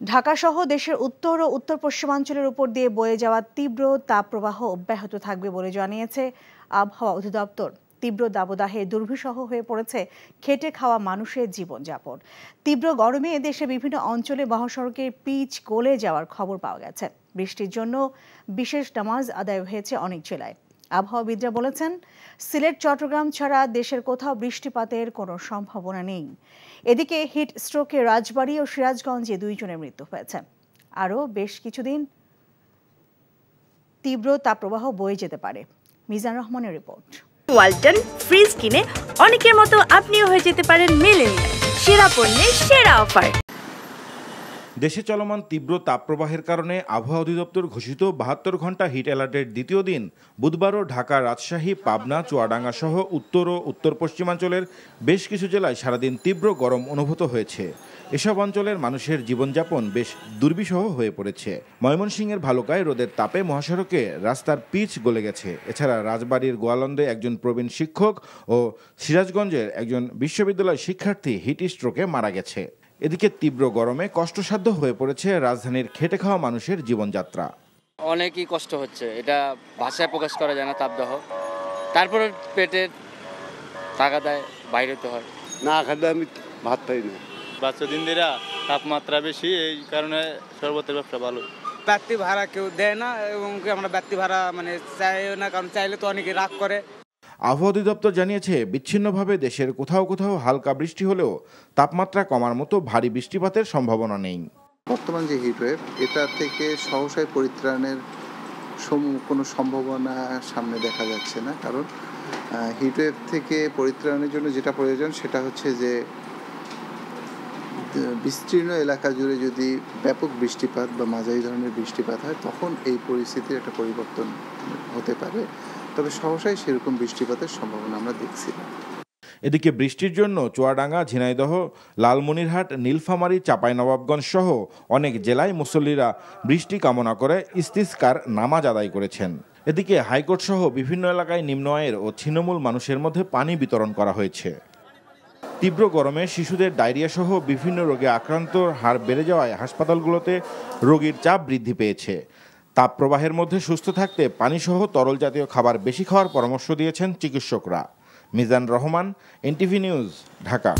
ঢাকাসহ দেশের উত্তর ও উত্তর পশ্চিমাঞ্চলের উপর দিয়ে বয়ে যাওয়া তীব্র তাপপ্রবাহ অব্যাহত থাকবে বলে জানিয়েছে আবহাওয়া অধিদপ্তর। তীব্র দাবদাহে দুর্বিষহ হয়ে পড়েছে খেটে খাওয়া মানুষের জীবনযাপন। তীব্র গরমে দেশে বিভিন্ন অঞ্চলে মহাসড়কের পিচ গলে যাওয়ার খবর পাওয়া গেছে। বৃষ্টির জন্য বিশেষ নামাজ আদায় হয়েছে অনেক জেলায়। আবহাওয়াবিদরা বলেছেন, সিলেট, চট্টগ্রাম ছাড়া দেশের কোথাও বৃষ্টিপাতের কোনো সম্ভাবনা নেই। এদিকে হিট স্ট্রোকে রাজবাড়ী ও সিরাজগঞ্জে 2 জনের মৃত্যু হয়েছে। আরও বেশ কিছুদিন তীব্র তাপপ্রবাহ বয়ে যেতে পারে। মিজান রহমানের রিপোর্ট। ওয়ালটন ফ্রিজ কিনে অনেকের মতো আপনিও হয়ে যেতে পারেন মিলেনিয়াল। সেরা পণ্যের সেরা অফার। দেশে চলমান তীব্র তাপপ্রবাহের কারণে আবহাওয়া অধিদপ্তর ঘোষিত 72 ঘন্টা হিট অ্যালার্টের দ্বিতীয় দিন বুধবারও ঢাকা, রাজশাহী, পাবনা, চুয়াডাঙ্গা সহ উত্তর ও উত্তর পশ্চিমাঞ্চলের বেশ কিছু জেলায় সারাদিন তীব্র গরম অনুভূত হয়েছে। এসব অঞ্চলের মানুষের জীবনযাপন বেশ দুর্বিষহ হয়ে পড়েছে। ময়মনসিংহের ভালুকায় রোদের তাপে মহাসড়কে রাস্তার পিচ গলে গেছে। এছাড়া রাজবাড়ীর গোয়ালন্দে একজন প্রবীণ শিক্ষক ও সিরাজগঞ্জের একজন বিশ্ববিদ্যালয় শিক্ষার্থী হিট স্ট্রোকে মারা গেছে। এদিকে তীব্র গরমে কষ্টসাধ্য হয়ে পড়েছে রাজধানীর খেটে খাওয়া মানুষের জীবনযাত্রা। অনেকই কষ্ট হচ্ছে, এটা ভাষায় প্রকাশ করা যায় না। তাপদাহ, তারপরে পেটে টাকা দেয়, বাইরে তো হয় না, খাদ্য আমি ভাত পাই না। বাচ্চা দিন দিরা তাপমাত্রা বেশি, এই কারণে শরবতের ব্যবসা ভালো। ব্যক্তি ভাড়া কেউ দেয় না এবং আমরা ব্যক্তি ভাড়া চাই না, কারণ চাইলে তো অনেকে রাগ করে। আবহাওয়া অধিদপ্তর জানিয়েছে, বিচ্ছিন্নভাবে দেশের কোথাও কোথাও হালকা বৃষ্টি হলেও তাপমাত্রা কমার মতো ভারী বৃষ্টিপাতের সম্ভাবনা নেই। বর্তমান যে হিটওয়েভ, এটা থেকে সহসায় পরিত্রাণের কোনো সম্ভাবনা সামনে দেখা যাচ্ছে না। কারণ হিটওয়েভ থেকে পরিত্রাণের জন্য যেটা প্রয়োজন সেটা হচ্ছে যে বিস্তীর্ণ এলাকা জুড়ে যদি ব্যাপক বৃষ্টিপাত বা মাঝারি ধরনের বৃষ্টিপাত হয়, তখন এই পরিস্থিতির একটা পরিবর্তন হতে পারে। তবে সহসাই সেরকম বৃষ্টিপাতের সম্ভাবনা আমরা দেখছি না। এদিকে বৃষ্টির জন্য চুয়াডাঙ্গা, ঝিনাইদহ, লালমনিরহাট, নীলফামারী, চাঁপাইনবাবগঞ্জ সহ অনেক জেলায় মুসল্লিরা বৃষ্টি কামনা করে ইস্তিসকার নামাজ আদায় করেছেন। এদিকে হাইকোর্ট সহ বিভিন্ন এলাকায় নিম্ন আয়ের ও ছিন্নমূল মানুষের মধ্যে পানি বিতরণ করা হয়েছে। তীব্র গরমে শিশুদের ডায়রিয়া সহ বিভিন্ন রোগে আক্রান্তর হার বেড়ে যাওয়ায় হাসপাতালগুলোতে রোগীর চাপ বৃদ্ধি পেয়েছে। তাপপ্রবাহের মধ্যে সুস্থ থাকতে পানিসহ তরল জাতীয় খাবার বেশি খাওয়ার পরামর্শ দিয়েছেন চিকিৎসকরা। Mizan Rahman, NTV news, Dhaka.